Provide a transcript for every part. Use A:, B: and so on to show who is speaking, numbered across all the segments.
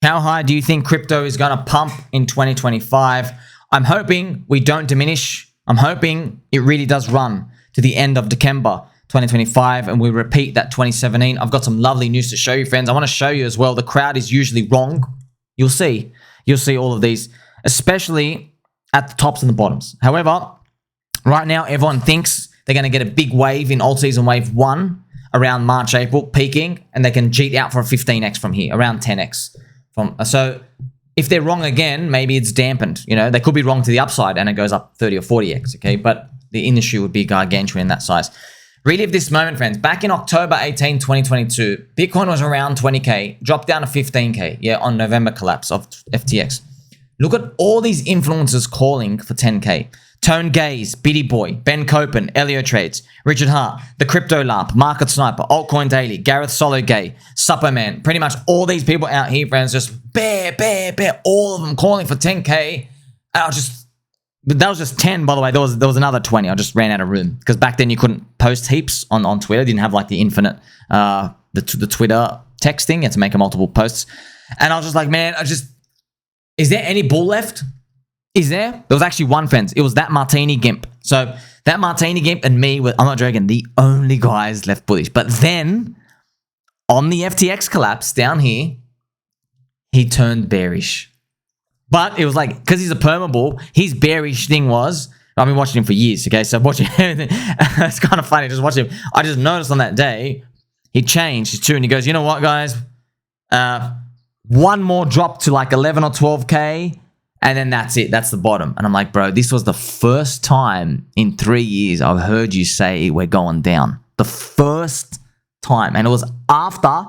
A: How high do you think crypto is going to pump in 2025? I'm hoping we don't diminish. I'm hoping it really does run to the end of December 2025 and we repeat that 2017. I've got some lovely news to show you, friends. I want to show you as well. The crowd is usually wrong. You'll see all of these, especially at the tops and the bottoms. However, right now, everyone thinks they're going to get a big wave in alt season wave 1 around March, April, peaking, and they can cheat out for a 15x from here, around 10x. So if they're wrong again, maybe it's dampened. You know, they could be wrong to the upside and it goes up 30 or 40x, okay? But the industry would be gargantuan in that size. Relive this moment, friends. Back in October 18, 2022, Bitcoin was around 20K, dropped down to 15K, yeah, on November collapse of FTX. Look at all these influencers calling for 10K. Tone Gaze, Biddy Boy, Ben Copen, Elio Trades, Richard Hart, The Crypto Lamp, Market Sniper, Altcoin Daily, Gareth Sologay, Supperman. Pretty much all these people out here, friends, just bear, all of them calling for 10K. That was just 10, by the way. There was another 20. I just ran out of room because back then you couldn't post heaps on Twitter. You didn't have like the infinite, the Twitter text thing. You had to make multiple posts. And I was just like, man, is there any bull left? Is there? There was actually one, friends. It was that Martini Gimp. So that Martini Gimp and me were, I'm not joking, the only guys left bullish. But then on the FTX collapse down here, he turned bearish. But it was like, because he's a permabull, his bearish thing was, I've been watching him for years, okay? So I'm watching everything. It's kind of funny just watching him. I just noticed on that day, he changed his tune and he goes, you know what, guys? One more drop to like 11 or 12K. And then that's it. That's the bottom. And I'm like, bro, this was the first time in 3 years I've heard you say we're going down. The first time. And it was after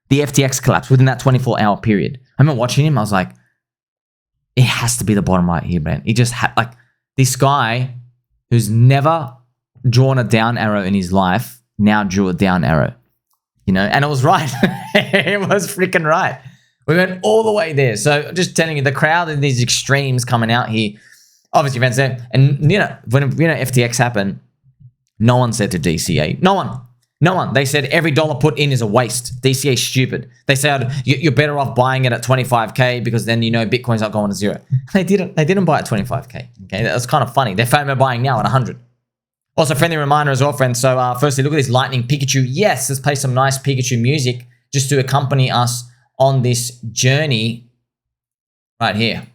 A: the FTX collapse, within that 24-hour period. I remember watching him. I was like, it has to be the bottom right here, man. He just had, like, this guy who's never drawn a down arrow in his life now drew a down arrow. You know? And it was right. It was freaking right. We went all the way there. So just telling you, the crowd and these extremes coming out here, obviously, friends, and you know, when FTX happened, no one said to DCA, no one. They said every dollar put in is a waste. DCA is stupid. They said you're better off buying it at 25K because then you know Bitcoin's not going to zero. They didn't buy at 25K. Okay, that was kind of funny. They're buying now at 100. Also, friendly reminder as well, friends. So firstly, look at this Lightning Pikachu. Yes, let's play some nice Pikachu music just to accompany us on this journey right here.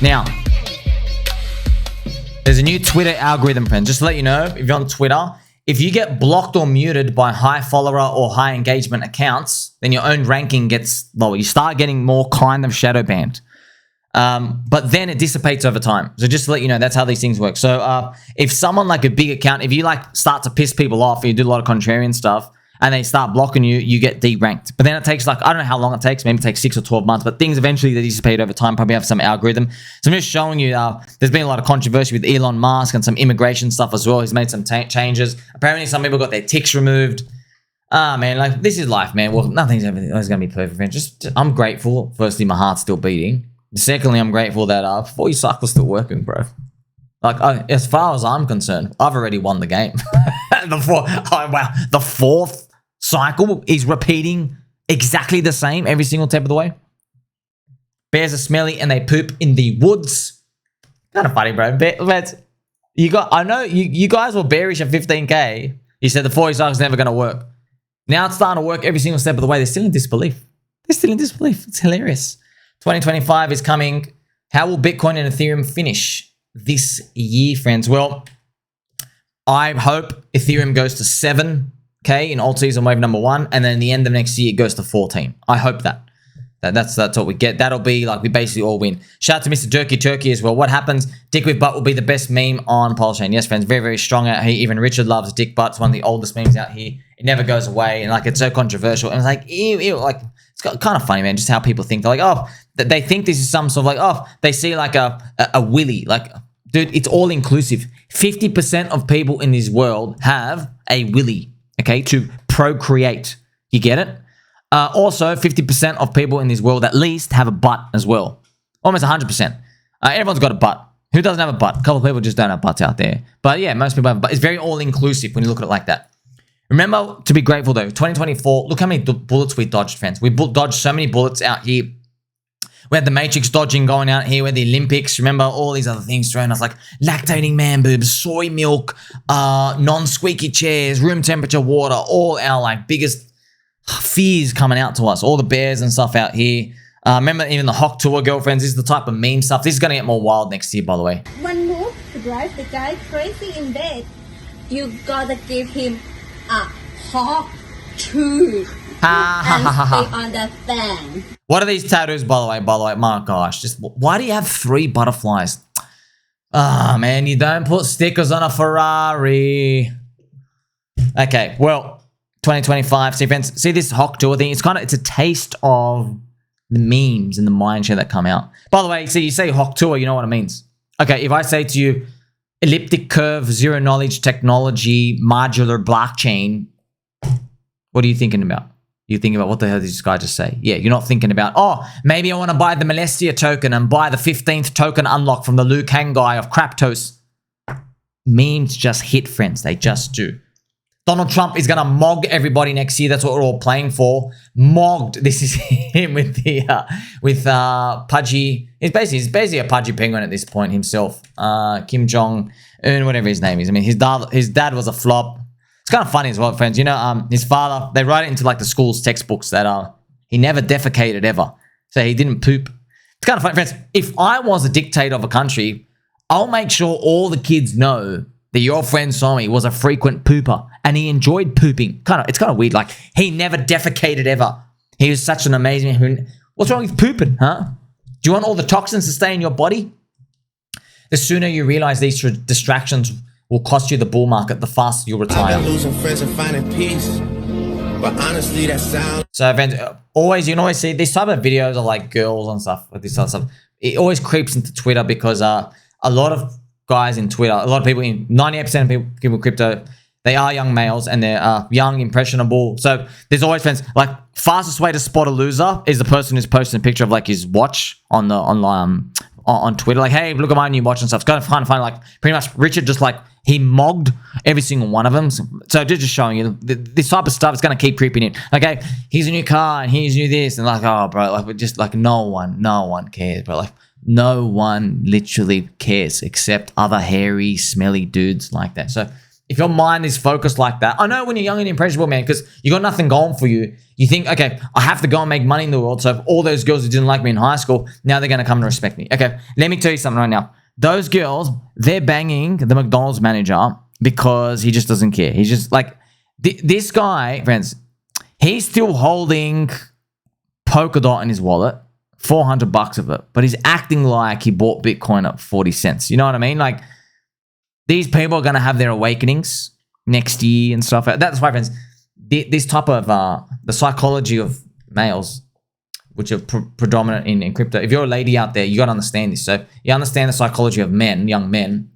A: Now, there's a new Twitter algorithm, friends. Just to let you know, if you're on Twitter, if you get blocked or muted by high follower or high engagement accounts, then your own ranking gets lower. You start getting more kind of shadow banned. But then it dissipates over time. So just to let you know, that's how these things work. So if someone like a big account, if you like start to piss people off, you do a lot of contrarian stuff, and they start blocking you, you get deranked. But then it takes like, I don't know how long it takes, maybe it takes 6 or 12 months, but things eventually they dissipate over time, probably have some algorithm. So I'm just showing you, there's been a lot of controversy with Elon Musk and some immigration stuff as well. He's made some changes. Apparently some people got their ticks removed. Man, like this is life, man. Well, nothing's ever going to be perfect, man. I'm grateful. Firstly, my heart's still beating. Secondly, I'm grateful that 40 cycles still working, bro. Like, as far as I'm concerned, I've already won the game. The fourth cycle is repeating exactly the same every single step of the way. Bears are smelly and they poop in the woods. Kind of funny, bro. But I know you guys were bearish at 15K. You said the 40 cycle is never going to work. Now it's starting to work every single step of the way. They're still in disbelief. It's hilarious. 2025 is coming. How will Bitcoin and Ethereum finish this year, friends? Well, I hope Ethereum goes to 7K in alt season wave number 1, and then at the end of next year it goes to 14. I hope that. That's what we get. That'll be like we basically all win. Shout out to Mr. Turkey as well. What happens? DickWifButt will be the best meme on PulseChain. Yes, friends, very, very strong out here. Even Richard loves DickWifButt. It's one of the oldest memes out here. It never goes away, and like it's so controversial. And it's like, ew, like it's kind of funny, man. Just how people think. They're like, oh, they think this is some sort of like, oh, they see like a willy. Like, dude, it's all inclusive. 50% of people in this world have a willy, okay, to procreate. You get it? Also, 50% of people in this world at least have a butt as well. Almost 100%. Everyone's got a butt. Who doesn't have a butt? A couple of people just don't have butts out there. But yeah, most people have a butt. It's very all-inclusive when you look at it like that. Remember to be grateful though. 2024, look how many bullets we dodged, friends. We dodged so many bullets out here. We had the Matrix dodging going out here. We had the Olympics. Remember all these other things thrown us like lactating man boobs, soy milk, non-squeaky chairs, room temperature water, all our like biggest fears coming out to us. All the bears and stuff out here. Remember even the Hokk Two girlfriends. This is the type of meme stuff. This is going to get more wild next year, by the way.
B: One move to drive the guy crazy in bed. You gotta give him a Hokk Two. And stay on the fan.
A: What are these tattoos, by the way? My gosh, just why do you have 3 butterflies? Ah, man, you don't put stickers on a Ferrari. Okay, well, 2025. See, friends, see this Hokk Two thing? It's a taste of the memes and the mind share that come out. By the way, see, you say Hokk Two, you know what it means. Okay, if I say to you, elliptic curve, zero knowledge technology, modular blockchain, what are you thinking about? You thinking about what the hell did this guy just say? Yeah, you're not thinking about, oh, maybe I want to buy the Molestia token and buy the 15th token unlock from the Liu Kang guy of Craptos. Memes just hit, friends. They just do. Donald Trump is going to mog everybody next year. That's what we're all playing for. Mogged. This is him with the Pudgy. He's basically a Pudgy penguin at this point himself. Kim Jong-un, whatever his name is. I mean, his dad was a flop. It's kind of funny as well, friends. You know, his father, they write it into like the school's textbooks that he never defecated ever. So he didn't poop. It's kind of funny, friends. If I was a dictator of a country, I'll make sure all the kids know that your friend Sommi was a frequent pooper and he enjoyed pooping. It's kind of weird. Like, he never defecated ever. He was such an amazing... What's wrong with pooping, huh? Do you want all the toxins to stay in your body? The sooner you realize these distractions will cost you the bull market, the faster you'll retire.
C: I've been losing friends and finding peace, but honestly, that sounds...
A: So, friends, you can always see these type of videos of like girls and stuff, with this type of stuff. It always creeps into Twitter because a lot of guys in Twitter, a lot of people, 98% of people in crypto, they are young males and they're young, impressionable. So there's always, friends, like, fastest way to spot a loser is the person who's posting a picture of like his watch on Twitter. Like, hey, look at my new watch and stuff. It's kind of funny. Like, pretty much Richard just like, he mogged every single one of them. So just showing you this type of stuff is going to keep creeping in. Okay, here's a new car and here's new this. And like, oh, bro, like, just like no one cares, bro. Like, no one literally cares except other hairy, smelly dudes like that. So if your mind is focused like that, I know when you're young and impressionable, man, because you got nothing going for you. You think, okay, I have to go and make money in the world. So if all those girls who didn't like me in high school, now they're going to come to respect me. Okay, let me tell you something right now. Those girls, they're banging the McDonald's manager because he just doesn't care. He's just like, this guy, friends, he's still holding Polkadot in his wallet, $400 of it, but he's acting like he bought Bitcoin at 40 cents. You know what I mean? Like, these people are going to have their awakenings next year and stuff. That's why, friends, this type of, the psychology of males, which are predominant in crypto. If you're a lady out there, you got to understand this. So you understand the psychology of men, young men,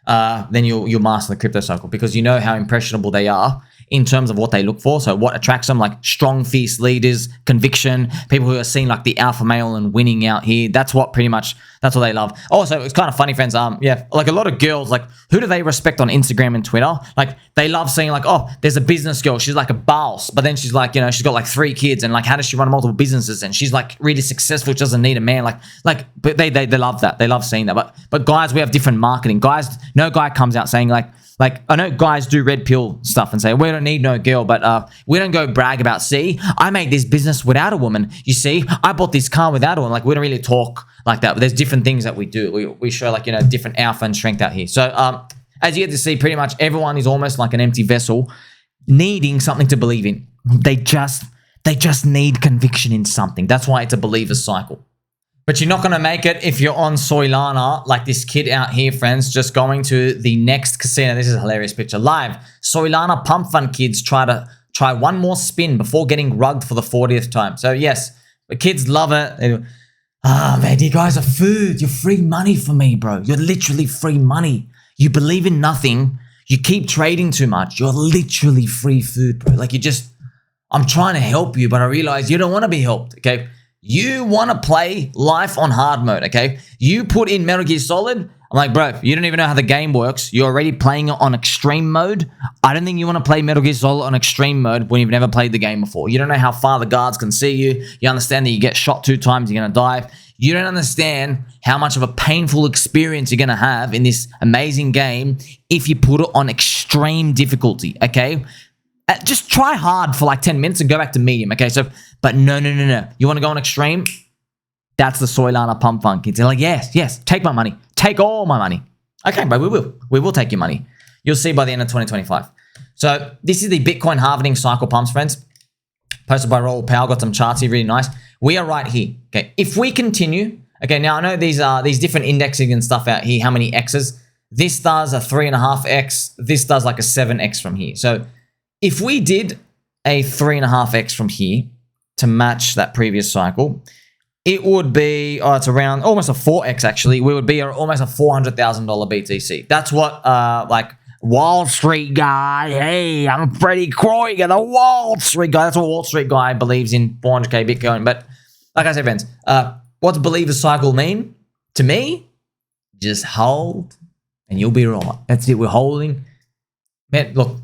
A: then you'll master the crypto cycle because you know how impressionable they are in terms of what they look for. So what attracts them, like strong, fierce leaders, conviction, people who are seen like the alpha male and winning out here. That's what they love. Also, it's kind of funny, friends. Yeah, like a lot of girls, like who do they respect on Instagram and Twitter? Like they love seeing like, oh, there's a business girl. She's like a boss, but then she's like, you know, she's got like 3 kids and like, how does she run multiple businesses? And she's like really successful. She doesn't need a man. But they love that. They love seeing that. But guys, we have different marketing. Guys, no guy comes out saying like I know guys do red pill stuff and say, we don't need no girl, but we don't go brag about, see, I made this business without a woman. You see, I bought this car without a woman. Like, we don't really talk like that, but there's different things that we do. We show like, you know, different alpha and strength out here. So as you get to see, pretty much everyone is almost like an empty vessel needing something to believe in. They just need conviction in something. That's why it's a believer's cycle. But you're not going to make it if you're on Soylana, like this kid out here, friends, just going to the next casino. This is a hilarious picture. Live, Soylana PumpFun kids try one more spin before getting rugged for the 40th time. So yes, the kids love it. They do, man, you guys are food. You're free money for me, bro. You're literally free money. You believe in nothing. You keep trading too much. You're literally free food, bro. Like I'm trying to help you, but I realize you don't want to be helped, okay? You want to play life on hard mode, okay? You put in Metal Gear Solid. I'm like, bro, you don't even know how the game works. You're already playing it on extreme mode. I don't think you want to play Metal Gear Solid on extreme mode when you've never played the game before. You don't know how far the guards can see you. You understand that you get shot 2 times, you're going to die. You don't understand how much of a painful experience you're going to have in this amazing game if you put it on extreme difficulty, okay? Just try hard for like 10 minutes and go back to medium, okay? So, but no. You want to go on extreme? That's the Soylana PumpFun kids. They're like, yes, take my money. Take all my money. Okay, but we will. We will take your money. You'll see by the end of 2025. So this is the Bitcoin halvening cycle pumps, friends. Posted by Roll Powell. Got some charts here, really nice. We are right here, okay? If we continue, okay, now I know these different indexing and stuff out here, how many X's. This does a 3.5X. This does like a 7X from here. So if we did a 3.5X from here to match that previous cycle, it would be, it's around almost a 4X actually. We would be almost a $400,000 BTC. That's what like Wall Street guy, hey, I'm Freddie Kroiger, the Wall Street guy. That's what Wall Street guy believes in 400K Bitcoin. But like I said, friends, what's believer's cycle mean? To me, just hold and you'll be right. That's it, we're holding. Man, look,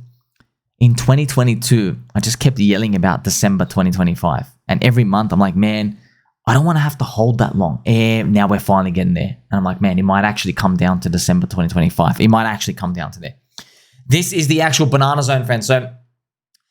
A: in 2022, I just kept yelling about December 2025. And every month I'm like, man, I don't want to have to hold that long. And now we're finally getting there. And I'm like, man, it might actually come down to December 2025. It might actually come down to there. This is the actual banana zone, friends. So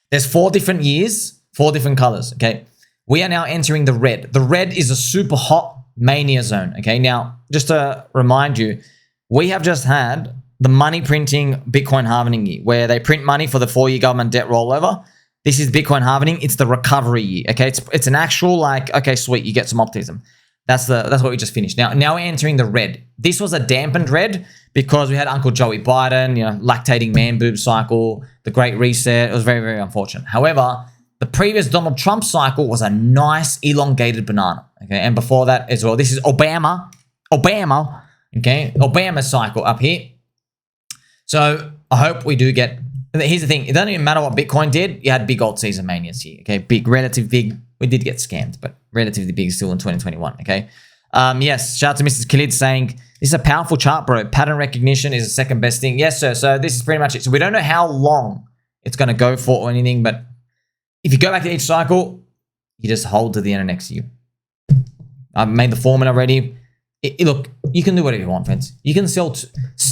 A: there's 4 different years, 4 different colors, okay? We are now entering the red. The red is a super hot mania zone, okay? Now, just to remind you, we have just had the money printing Bitcoin halvening year, where they print money for the 4-year government debt rollover. This is Bitcoin halvening. It's the recovery year, okay? It's an actual like, okay, sweet, you get some optimism. That's what we just finished. Now we're entering the red. This was a dampened red because we had Uncle Joey Biden, lactating man boob cycle, the Great Reset. It was very, very unfortunate. However, the previous Donald Trump cycle was a nice elongated banana, okay? And before that as well, this is Obama, okay? Obama cycle up here. So I hope we do get. Here's the thing. It doesn't even matter what Bitcoin did. You had big old season manias here. Okay. Relative big. We did get scammed, but relatively big still in 2021. Okay. Yes. Shout out to Mr. Khalid saying, this is a powerful chart, bro. Pattern recognition is the second best thing. Yes, sir. So this is pretty much it. So we don't know how long it's going to go for or anything, but if you go back to each cycle, you just hold to the end of next year. I've made the formula ready. Look, you can do whatever you want, friends. You can sell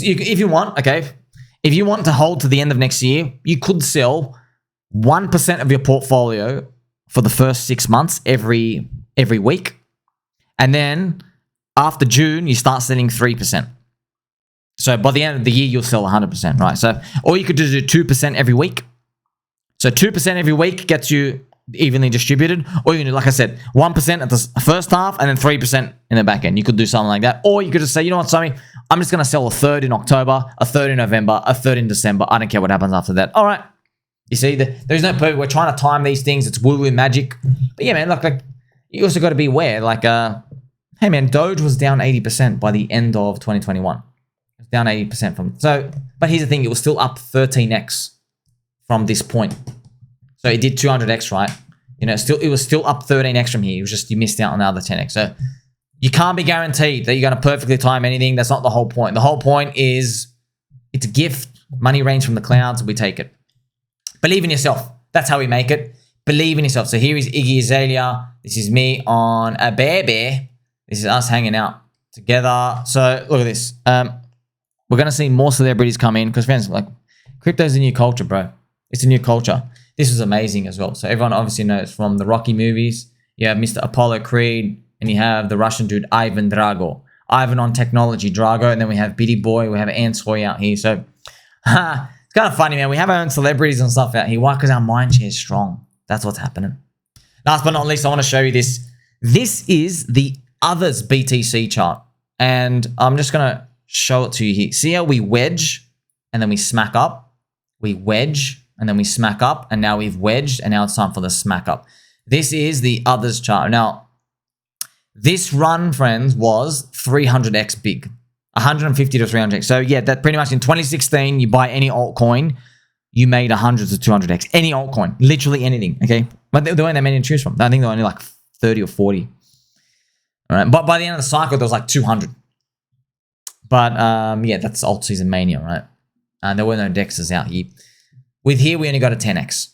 A: if you want, okay? If you want to hold to the end of next year, you could sell 1% of your portfolio for the first 6 months every week. And then after June, you start selling 3%. So by the end of the year, you'll sell 100%, right? So, or you could just do 2% every week. So 2% every week gets you evenly distributed. Or you can do, like I said, 1% at the first half and then 3% in the back end. You could do something like that. Or you could just say, you know what, Sommi? I'm just going to sell a third in October, a third in November, a third in December. I don't care what happens after that. All right. You see, there's no perfect. We're trying to time these things. It's woo-woo magic. But yeah, man, look, like you also got to be aware. Like, hey, man, Doge was down 80% by the end of 2021. It was down 80% from. So, but here's the thing. It was still up 13x from this point. So it did 200x, right? It was still up 13x from here. It was just you missed out on the other 10x. So you can't be guaranteed that you're going to perfectly time anything. That's not the whole point. The whole point is it's a gift. Money rains from the clouds. We take it. Believe in yourself. That's how we make it. Believe in yourself. So here is Iggy Azalea. This is me on a baby. This is us hanging out together. So look at this. We're going to see more celebrities come in because, friends, like crypto's a new culture, bro. It's a new culture. This was amazing as well. So everyone obviously knows from the Rocky movies. You have Mr. Apollo Creed, and you have the Russian dude Ivan Drago. Ivan on technology, Drago, and then we have Bitty Boy. We have Ansoy out here. So it's kind of funny, man. We have our own celebrities and stuff out here. Why? Because our mind share is strong. That's what's happening. Last but not least, I want to show you this. This is the others BTC chart, and I'm just gonna show it to you here. See how we wedge and then we smack up? We wedge and then we smack up, and now we've wedged, and now it's time for the smack up. This is the others chart. Now, this run, friends, was 300x big, 150 to 300x. So yeah, that pretty much in 2016, you buy any altcoin, you made 100 to 200x. Any altcoin, literally anything, okay? But there weren't that many to choose from. I think there were only like 30 or 40. All right. But by the end of the cycle, there was like 200. But yeah, that's alt season mania, right? There were no dexes out here. With here, we only got a 10x.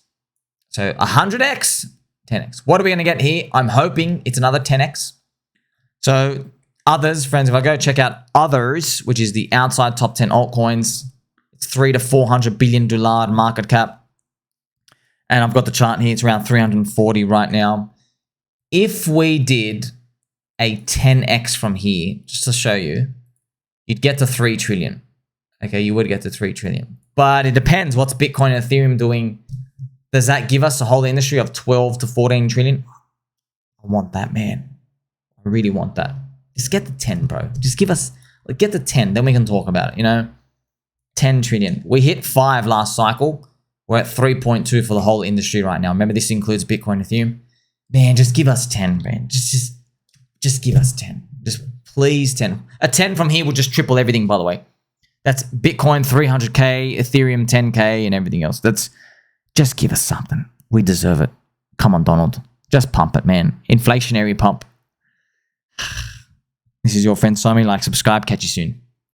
A: So 100x, 10x. What are we going to get here? I'm hoping it's another 10x. So others, friends, if I go check out others, which is the outside top 10 altcoins, it's $300 to $400 billion market cap. And I've got the chart here. It's around 340 right now. If we did a 10x from here, just to show you, you'd get to 3 trillion. Okay, you would get to 3 trillion. But it depends. What's Bitcoin and Ethereum doing? Does that give us a whole industry of 12 to 14 trillion? I want that, man. I really want that. Just get the 10, bro. Just give us, like, get the 10. Then we can talk about it, you know? 10 trillion. We hit 5 last cycle. We're at 3.2 for the whole industry right now. Remember, this includes Bitcoin and Ethereum. Man, just give us 10, man. Just give us 10. Just please 10. A 10 from here will just triple everything, by the way. That's Bitcoin 300K, Ethereum 10K, and everything else. That's just give us something. We deserve it. Come on, Donald. Just pump it, man. Inflationary pump. This is your friend Sommi. Like, subscribe. Catch you soon.